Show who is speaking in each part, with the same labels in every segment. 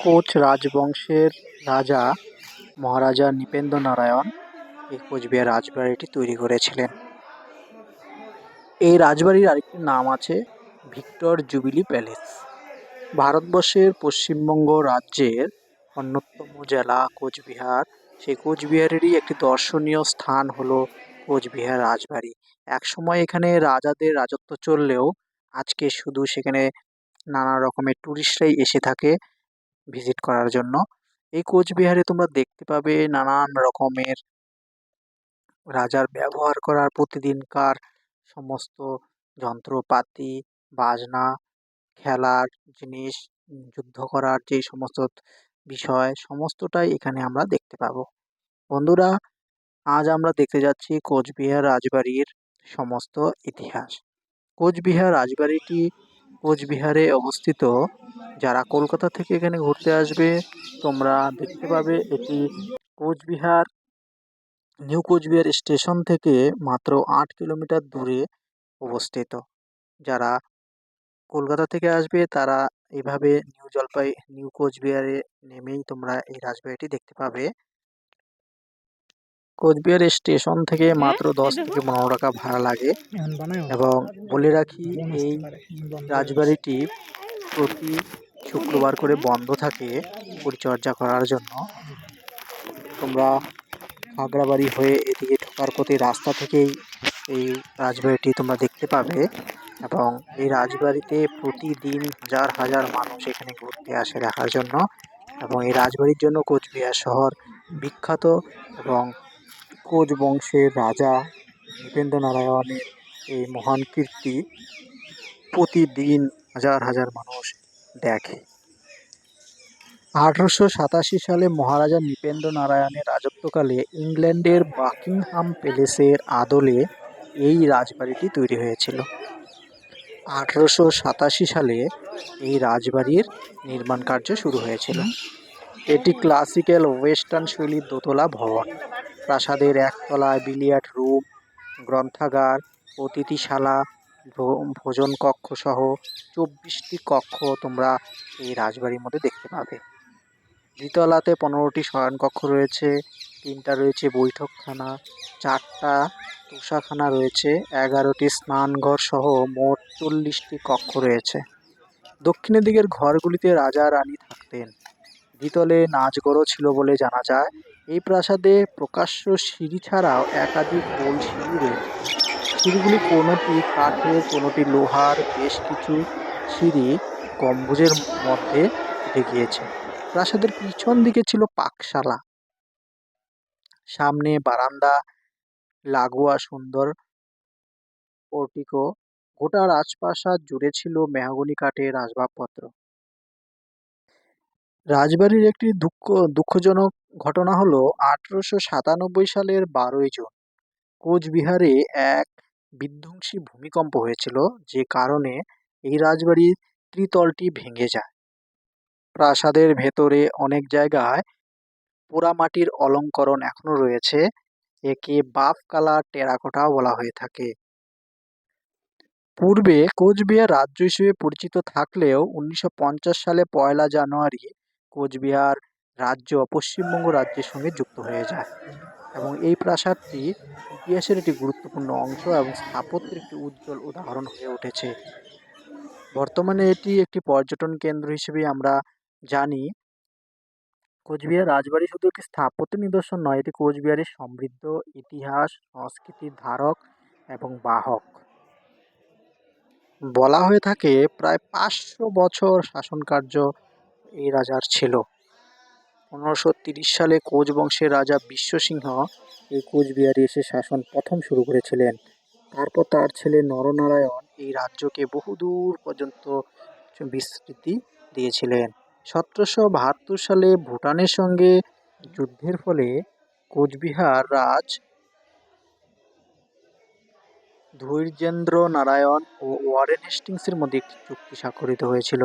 Speaker 1: Coach রাজবংশের রাজা মহারাজা নৃপেন্দ্র নারায়ণ এই কোচবিহার রাজবাড়িটি তৈরি করেছিলেন। এই রাজবাড়ির আরেকটি নাম আছে ভিক্টর জুবিলি প্যালেস। ভারতবর্ষের পশ্চিমবঙ্গ রাজ্যের অন্যতম জেলা কোচবিহার, সেই কোচবিহারেরই একটি দর্শনীয় স্থান হলো কোচবিহার রাজবাড়ি। একসময় এখানে রাজাদের রাজত্ব চললেও আজকে শুধু সেখানে নানা রকমের টুরিস্টরাই এসে থাকে ভিজিট করার জন্য। এই কোচবিহারে তোমরা দেখতে পাবে নানান রকমের রাজার ব্যবহার করার প্রতিদিনকার সমস্ত যন্ত্রপাতি, বাজনা, খেলার জিনিস, যুদ্ধ করার যেই সমস্ত বিষয় সমস্তটাই এখানে আমরা দেখতে পাবো। বন্ধুরা, আজ আমরা দেখতে যাচ্ছি কোচবিহার রাজবাড়ির সমস্ত ইতিহাস। কোচবিহার রাজবাড়িটি কোচবিহারে অবস্থিত। যারা কলকাতা থেকে এখানে ঘুরতে আসবে তোমরা দেখতে পাবে এটি কোচবিহার নিউ কোচবিহার স্টেশন থেকে মাত্র 8 কিলোমিটার দূরে অবস্থিত। যারা কলকাতা থেকে আসবে তারা এভাবে নিউ কোচবিহারে নেমেই তোমরা এই রাজবাড়িটি দেখতে পাবে। কোচবিহার স্টেশন থেকে মাত্র 10 থেকে 15 টাকা ভাড়া লাগে। এবং বলে রাখি, এই রাজবাড়িটি প্রতি শুক্রবার করে বন্ধ থাকে পরিচর্যা করার জন্য। তোমরা খাগড়াবাড়ি হয়ে এদিকে ঢোকার পথে রাস্তা থেকেই এই রাজবাড়িটি তোমরা দেখতে পাবে। এবং এই রাজবাড়িতে প্রতিদিন হাজার হাজার মানুষ এখানে ঘুরতে আসে দেখার জন্য। এবং এই রাজবাড়ির জন্য কোচবিহার শহর বিখ্যাত। এবং কোচ বংশের রাজা নৃপেন্দ্র নারায়ণের এই মহান কীর্তি প্রতিদিন হাজার হাজার মানুষ দেখে। 1887 সালে মহারাজা নৃপেন্দ্র নারায়ণের রাজত্বকালে ইংল্যান্ডের বাকিংহাম প্যালেসের আদলে এই রাজবাড়িটি তৈরি হয়েছিল। 1887 সালে এই রাজবাড়ির নির্মাণ কার্য শুরু হয়েছিল। এটি ক্লাসিক্যাল ওয়েস্টার্ন শৈলীর দোতলা ভবন। প্রাসাদের একতলায় বিলিয়ার্ড রুম, গ্রন্থাগার, অতিথিশালা, ভোজন কক্ষ সহ 24টি কক্ষ তোমরা এই রাজবাড়ির মধ্যে দেখতে পাবে। দ্বিতলাতে 15টি শয়নকক্ষ রয়েছে, 3টা রয়েছে বৈঠকখানা, 4টা তোষাখানা রয়েছে, 11টি স্নানঘর সহ মোট 40টি কক্ষ রয়েছে। দক্ষিণের দিকের ঘরগুলিতে রাজা রানী থাকতেন। দ্বিতলে নাচঘরও ছিল বলে জানা যায়। এই প্রাসাদে প্রকাশ্য সিঁড়ি ছাড়াও একাধিক গোল সিঁড়ি রয়েছে। সিঁড়িগুলি কোনোটি কাঠের, কোনোটি লোহার। বেশ কিছু সিঁড়ি গম্বুজের মধ্যে উঠে গিয়েছে। প্রাসাদের পিছন দিকে ছিল পাকশালা, সামনে বারান্দা, লাগোয়া সুন্দর পোর্টিকো। গোটা রাজপ্রাসাদ জুড়ে ছিল মেহগনি কাঠের আসবাবপত্র। রাজবাড়ির একটি দুঃখজনক ঘটনা হলো 1897 সালের 12ই জুন কোচবিহারে এক বিধ্বংসী ভূমিকম্প হয়েছিল, যে কারণে এই রাজবাড়ির ত্রিতলটি ভেঙে যায়। প্রাসাদের ভেতরে অনেক জায়গায় পোড়ামাটির অলঙ্করণ এখনো রয়েছে। একে বাফ কালার টেরাকোটাও বলা হয়ে থাকে। পূর্বে কোচবিহার রাজ্য হিসেবে পরিচিত থাকলেও 1950 সালে 1লা জানুয়ারি কোচবিহার রাজ্য পশ্চিমবঙ্গ রাজ্যের সঙ্গে যুক্ত হয়ে যায়। এবং এই প্রাসাদটি ইতিহাসের একটি গুরুত্বপূর্ণ অংশ এবং স্থাপত্যের একটি উজ্জ্বল উদাহরণ হয়ে উঠেছে। বর্তমানে এটি একটি পর্যটন কেন্দ্র হিসেবে আমরা জানি। কোচবিহার রাজবাড়ি শুধু একটি স্থাপত্য নিদর্শন নয়, এটি কোচবিহারের সমৃদ্ধ ইতিহাস, সংস্কৃতির ধারক এবং বাহক। বলা হয়ে থাকে প্রায় 500 বছর শাসনকার্য এই রাজার ছিল। 1530 সালে কোচ বংশের রাজা বিশ্বসিংহ এই কোচবিহারে এসে শাসন প্রথম শুরু করেছিলেন। তারপর তার ছেলে নরনারায়ণ এই রাজ্যকে বহুদূর পর্যন্ত বিস্তৃতি দিয়েছিলেন। 1772 সালে ভুটানের সঙ্গে যুদ্ধের ফলে কোচবিহার রাজ ধৈর্যেন্দ্র নারায়ণ ও ওয়ারেন হেস্টিংসের মধ্যে একটি চুক্তি স্বাক্ষরিত হয়েছিল।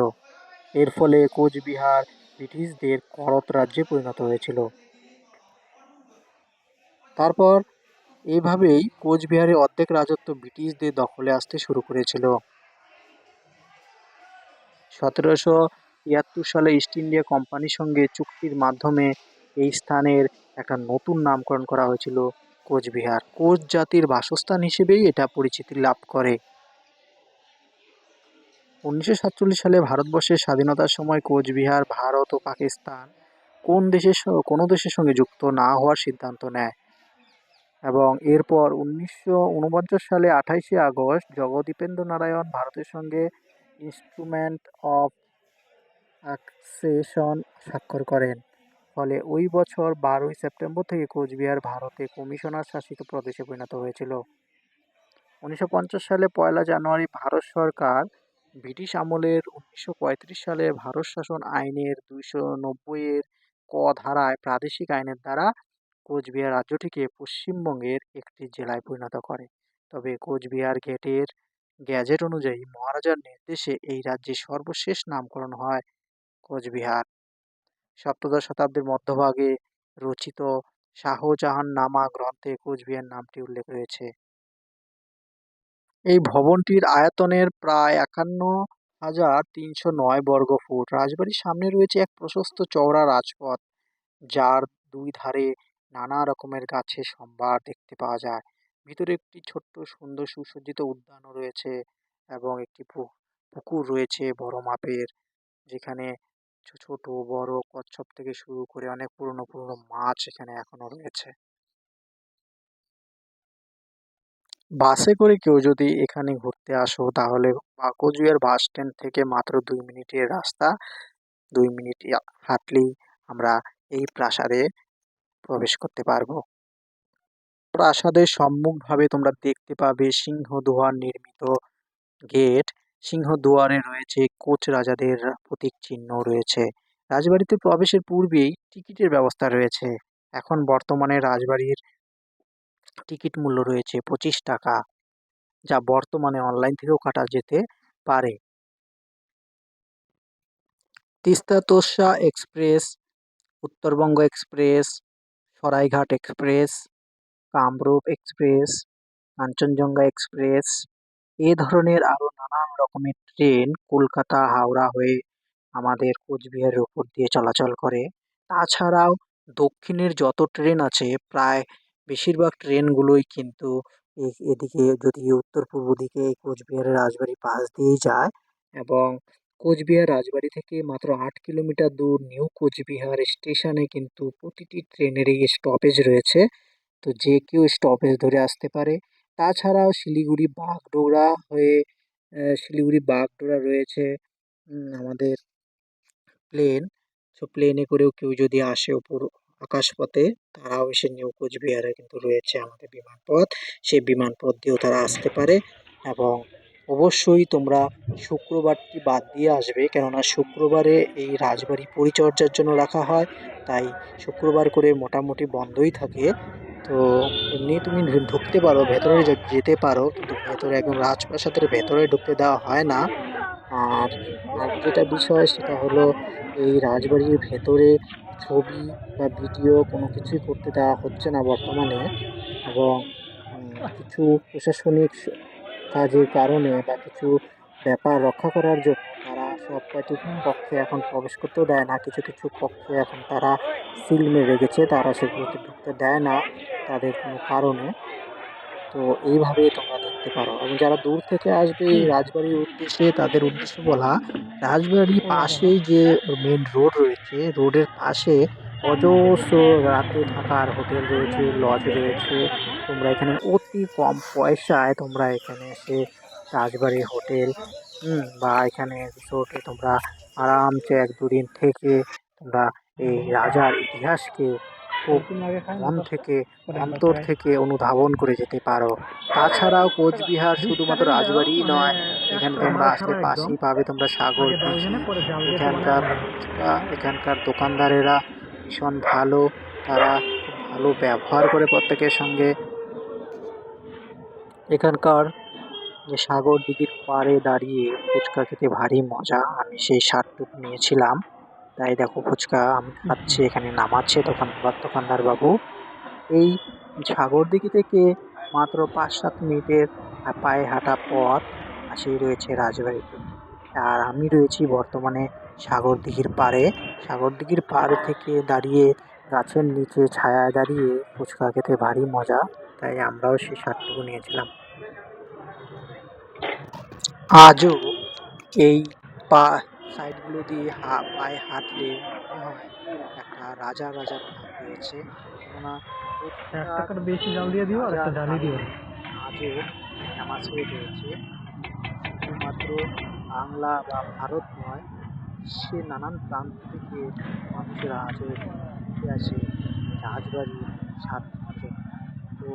Speaker 1: এর ফলে কোচবিহার ব্রিটিশদের করত রাজ্যে পরিণত হয়েছিল। তারপর এইভাবেই কোচবিহারের অর্ধেক রাজত্ব ব্রিটিশদের দখলে আসতে শুরু করেছিল। সালে ইস্ট ইন্ডিয়া কোম্পানির সঙ্গে চুক্তির মাধ্যমে এই স্থানের একটা নতুন নামকরণ করা হয়েছিল কোচবিহার। কোচ জাতির বাসস্থান হিসেবেই এটা পরিচিতি লাভ করে। 1947 সালে ভারতবর্ষের স্বাধীনতার সময় কোচবিহার ভারত ও পাকিস্তান কোনো দেশের সঙ্গে যুক্ত না হওয়ার সিদ্ধান্ত নেয় এবং এরপর 1949 সালে 28শে আগস্ট জগদীপেন্দ্র নারায়ণ ভারতের সঙ্গে ইনস্ট্রুমেন্ট অফ অ্যাক্সেশন স্বাক্ষর করেন। ফলে ওই বছর 12ই সেপ্টেম্বর থেকে কোচবিহার ভারতে কমিশনার শাসিত প্রদেশে পরিণত হয়েছিল। 1950 সালে 1 জানুয়ারি ভারত সরকার ব্রিটিশ আমলের 1935 সালে ভারত শাসন আইনের 290 ক ধারায় প্রাদেশিক আইনের দ্বারা কোচবিহার রাজ্যটিকে পশ্চিমবঙ্গের একটি জেলায় পরিণত করে। তবে কোচবিহার গ্যাজেট অনুযায়ী মহারাজার নির্দেশে এই রাজ্যের সর্বশেষ নামকরণ হয় কোচবিহার। সপ্তদশ শতাব্দীর মধ্যভাগে রচিত শাহজাহাননামা গ্রন্থে কোচবিহার নামটি উল্লেখ রয়েছে। এই ভবনটির আয়তনের প্রায় 51,309 বর্গফুট। রাজবাড়ির সামনে রয়েছে এক প্রশস্ত চওড়া রাজপথ, যার দুই ধারে নানা রকমের গাছের সম্ভার দেখতে পাওয়া যায়। ভিতরে একটি ছোট্ট সুন্দর সুসজ্জিত উদ্যানও রয়েছে এবং একটি পুকুর রয়েছে বড় মাপের, যেখানে ছোট বড় কচ্ছপ থেকে শুরু করে অনেক পুরনো পুরনো মাছ এখানে এখনো রয়েছে। বাসে করে কেউ যদি এখানে ঘুরতে আসো তাহলে কোচবিহার বাস স্ট্যান্ড থেকে মাত্র 2 মিনিটের রাস্তা। 2 মিনিট হাঁটলেই আমরা এই প্রাসাদে প্রবেশ করতে পারবো। প্রাসাদের সম্মুখভাবে তোমরা দেখতে পাবে সিংহদুয়ার নির্মিত গেট। সিংহদুয়ারে রয়েছে কোচ রাজাদের প্রতীক চিহ্ন রয়েছে। রাজবাড়িতে প্রবেশের পূর্বেই টিকিটের ব্যবস্থা রয়েছে। এখন বর্তমানে রাজবাড়ির টিকিট মূল্য রয়েছে 25 টাকা, যা বর্তমানে অনলাইন থেকেও কাটা যেতে পারে। Teesta Torsa express, Uttarbanga express, Saraighat express, Kamrup express, Kanchenjunga express এ ধরনের আরও নানান রকমের ট্রেন কলকাতা হাওড়া হয়ে আমাদের কোচবিহারের উপর দিয়ে চলাচল করে। তাছাড়াও দক্ষিণের যত ট্রেন আছে প্রায় বেশিরভাগ ট্রেনগুলোই কিন্তু এদিকে যদি উত্তর পূর্ব দিকে এই কোচবিহারের রাজবাড়ির পাশ দিয়েই যায় এবং কোচবিহার রাজবাড়ি থেকে মাত্র 8 কিলোমিটার দূর নিউ কোচবিহার স্টেশনে কিন্তু প্রতিটি ট্রেনেরই স্টপেজ রয়েছে, তো যে কেউ স্টপেজ ধরে আসতে পারে। তাছাড়াও শিলিগুড়ি বাগডোগরা রয়েছে আমাদের প্লেন। সো প্লেনে করেও কেউ যদি আসে ওপর আকাশপথে, তারাও এসে নিউ কোচবিহারে কিন্তু রয়েছে আমাদের বিমানপথ, সেই বিমানপথ দিয়েও তারা আসতে পারে। এবং অবশ্যই তোমরা শুক্রবারটি বাদ দিয়ে আসবে, কেননা শুক্রবারে এই রাজবাড়ি পরিচর্যার জন্য রাখা হয়, তাই শুক্রবার করে মোটামুটি বন্ধই থাকে। তো এমনি তুমি ঢুকতে পারো, ভেতরে যেতে পারো, কিন্তু ভেতরে একদম রাজপ্রাসাদের ভেতরে ঢুকতে দেওয়া হয় না। আর আর যেটা বিষয় সেটা হলো এই রাজবাড়ির ভেতরে ছবি বা ভিডিও কোনো কিছুই করতে দেওয়া হচ্ছে না বর্তমানে। এবং কিছু প্রশাসনিক কাজের কারণে বা কিছু ব্যাপার রক্ষা করার জন্য তারা সব কয়টি কক্ষে এখন প্রবেশ করতেও দেয় না। কিছু কিছু কক্ষে এখন তারা সিল মেরে রেখেছে, তারা সেগুলোতে ঢুকতে দেয় না তাদের কোনো কারণে। তো এইভাবে তোমরা দেখতে পারো। এবং যারা দূর থেকে আসবে এই রাজবাড়ির উদ্দেশ্যে, তাদের উদ্দেশ্য বলা, রাজবাড়ির পাশেই যে মেন রোড রয়েছে, রোডের পাশে অজস্র রাতে থাকার হোটেল রয়েছে, লজ রয়েছে। তোমরা এখানে অতি কম পয়সায় তোমরা এখানে এসে রাজবাড়ির হোটেল বা এখানে রিসোর্টে তোমরা আরামসে 1-2 দিন থেকে তোমরা এই রাজার ইতিহাসকে খুব মন থেকে অন্তর থেকে অনুধাবন করে যেতে পারো। তাছাড়াও কোচবিহার শুধুমাত্র রাজবাড়িই নয়, এখানে তোমরা আসলে পাশেই পাবে তোমরা সাগর দিঘি। এখানকার এখানকার দোকানদারেরা ভীষণ ভালো, তারা খুব ভালো ব্যবহার করে প্রত্যেকের সঙ্গে। এখানকার যে সাগর দিঘির পাড়ে দাঁড়িয়ে ফুচকা খেতে ভারী মজা, আমি সেই স্বাদটুকু নিয়েছিলাম। তাই দেখো ফুচকা আমি খাচ্ছি, এখানে নামাচ্ছে দোকানদার বাবু। এই সাগরদিঘি থেকে মাত্র 5-7 মিনিটের পায়ে হাঁটা পথ পাশেই রয়েছে রাজবাড়িতে। আর আমি রয়েছি বর্তমানে সাগরদিঘির পাড়ে। সাগরদিঘির পাড় থেকে দাঁড়িয়ে গাছের নিচে ছায়ায় দাঁড়িয়ে ফুচকা খেতে ভারী মজা, তাই আমরাও সেই স্বাদটুকু নিয়েছিলাম। আজও এই পা সাইডগুলো দিয়ে পায়ে হাঁটলে মনে হয় একটা রাজা রাজা ভাব রয়েছে, কেননা কোচবিহার
Speaker 2: টাকার বেশি জাল দিয়ে দিও আর একটা
Speaker 1: রাজার
Speaker 2: জালি দিও।
Speaker 1: কারণে আজও ফেমাস হয়ে রয়েছে। শুধুমাত্র বাংলা বা ভারত নয়, বিশ্বের নানান প্রান্ত থেকে মানুষেরা আজও ঘুরতে আসে এই রাজবাড়ির স্বাদ নেওয়ার জন্য। তো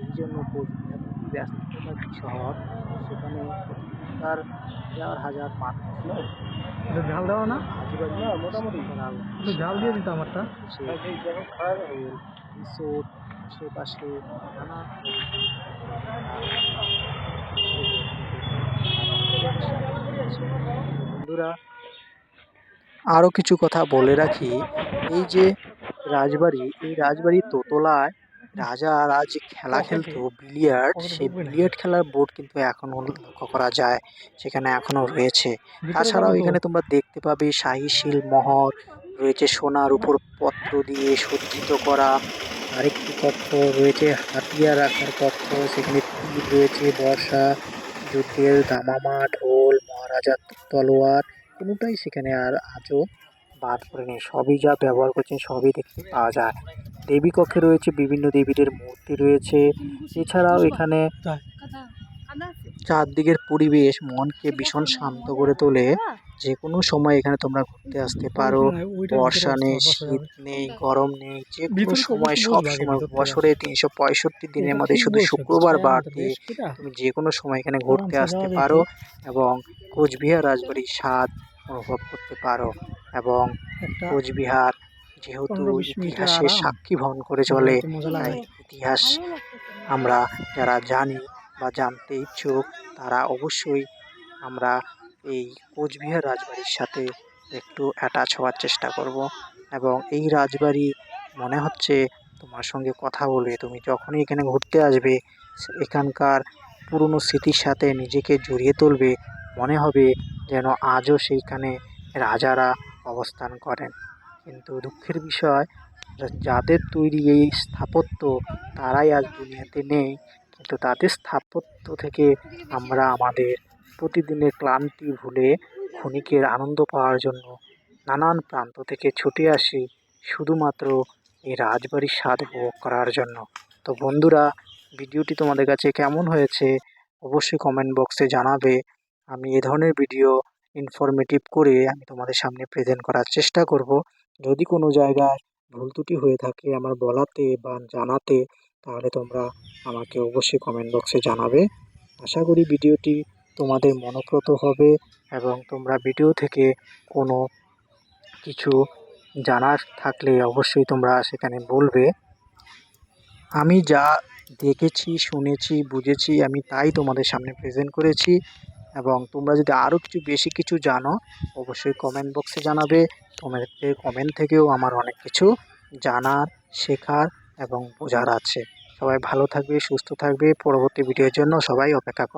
Speaker 1: এই জন্য কোচবিহার একটি ব্যস্ততার শহর, সেখানে প্রতিদিনকার হাজার হাজার মানুষ
Speaker 2: একটু ঝাল দেওয়া না?
Speaker 1: রাজবাড়ি মোটামুটি করার
Speaker 2: একটু ঝাল দিয়ে দিতাম একটা।
Speaker 1: হোটেল, রিসোর্ট, আশেপাশে নানান রকম তারা নিজেদের রাজবাড়ির স্বাদ নিচ্ছে। তো বন্ধুরা, আরও কিছু কথা বলে রাখি। এই যে রাজবাড়ি, এই রাজবাড়ির দোতলায় রাজারা যে খেলা খেলতো বিলিয়ার্ড, সেই বিলিয়ার্ড খেলার বোর্ড কিন্তু এখনও লক্ষ্য করা যায়, সেখানে এখনও রয়েছে। তাছাড়াও এখানে তোমরা দেখতে পাবে শাহী শিলমোহর রয়েছে, সোনার উপর পত্র দিয়ে সজ্জিত করা। আরেকটি কক্ষ রয়েছে হাতিয়ার রাখার কক্ষ, সেখানে তীর রয়েছে, বর্শা, যুদ্ধের দামামা, ঢোল, মহারাজার তলোয়ার, কোনোটাই সেখানে আর আজও বাদ পড়েনি। সবই যা ব্যবহার করছেন সবই দেখতে পাওয়া যায়। দেবী কক্ষে রয়েছে বিভিন্ন দেবীদের মূর্তি রয়েছে। এছাড়াও এখানে চারদিকের পরিবেশ মনকে ভীষণ শান্ত করে তোলে। যে কোনো সময় এখানে তোমরা ঘুরতে আসতে পারো। বর্ষা নেই, শীত নেই, গরম নেই, যে কোনো সময় সব সময় বছরে 365 দিনের মধ্যে শুধু শুক্রবার বাদ দিয়ে তুমি যে কোনো সময় এখানে ঘুরতে আসতে পারো এবং কোচবিহার রাজবাড়ির স্বাদ অনুভব করতে পারো। এবং কোচবিহার যেহেতু ইতিহাসের সাক্ষী বহন করে চলে, তাই ইতিহাস আমরা যারা জানি বা জানতে ইচ্ছুক তারা অবশ্যই আমরা এই কোচবিহার রাজবাড়ির সাথে একটু অ্যাটাচ হওয়ার চেষ্টা করব। এবং এই রাজবাড়ি মনে হচ্ছে তোমার সঙ্গে কথা বলে তুমি যখনই এখানে ঘুরতে আসবে এখানকার পুরনো স্মৃতির সাথে নিজেকে জড়িয়ে তুলবে, মনে হবে যেন আজও সেইখানে রাজারা অবস্থান করেন। কিন্তু দুঃখের বিষয়, যাদের তৈরি এই স্থাপত্য তারাই আজ দুনিয়াতে নেই, কিন্তু তাদের স্থাপত্য থেকে আমরা আমাদের প্রতিদিনের ক্লান্তি ভুলে ক্ষণিকের আনন্দ পাওয়ার জন্য নানান প্রান্ত থেকে ছুটে আসি শুধুমাত্র এই রাজবাড়ির স্বাদ উপভোগ করার জন্য। তো বন্ধুরা, ভিডিওটি তোমাদের কাছে কেমন হয়েছে অবশ্যই কমেন্ট বক্সে জানাবে। আমি এ ধরনের ভিডিও ইনফরমেটিভ করে আমি তোমাদের সামনে প্রেজেন্ট করার চেষ্টা করব। যদি কোনো জায়গায় ভুল ত্রুটি হয়ে থাকে আমার বলাতে বা জানাতে, তাহলে তোমরা আমাকে অবশ্যই কমেন্ট বক্সে জানাবে। আশা করি ভিডিওটি তোমাদের মনোপ্রত হবে এবং তোমরা ভিডিও থেকে কোনো কিছু জানার থাকলে অবশ্যই তোমরা সেখানে বলবে। আমি যা দেখেছি, শুনেছি, বুঝেছি আমি তাই তোমাদের সামনে প্রেজেন্ট করেছি। এবং তোমরা যদি আরও কিছু বেশি কিছু জানো অবশ্যই কমেন্ট বক্সে জানাবে। তোমাদের কমেন্ট থেকেও আমার অনেক কিছু জানার, শেখার এবং বোঝার আছে। সবাই ভালো থাকবে, সুস্থ থাকবে। পরবর্তী ভিডিওর জন্য সবাই অপেক্ষা করো।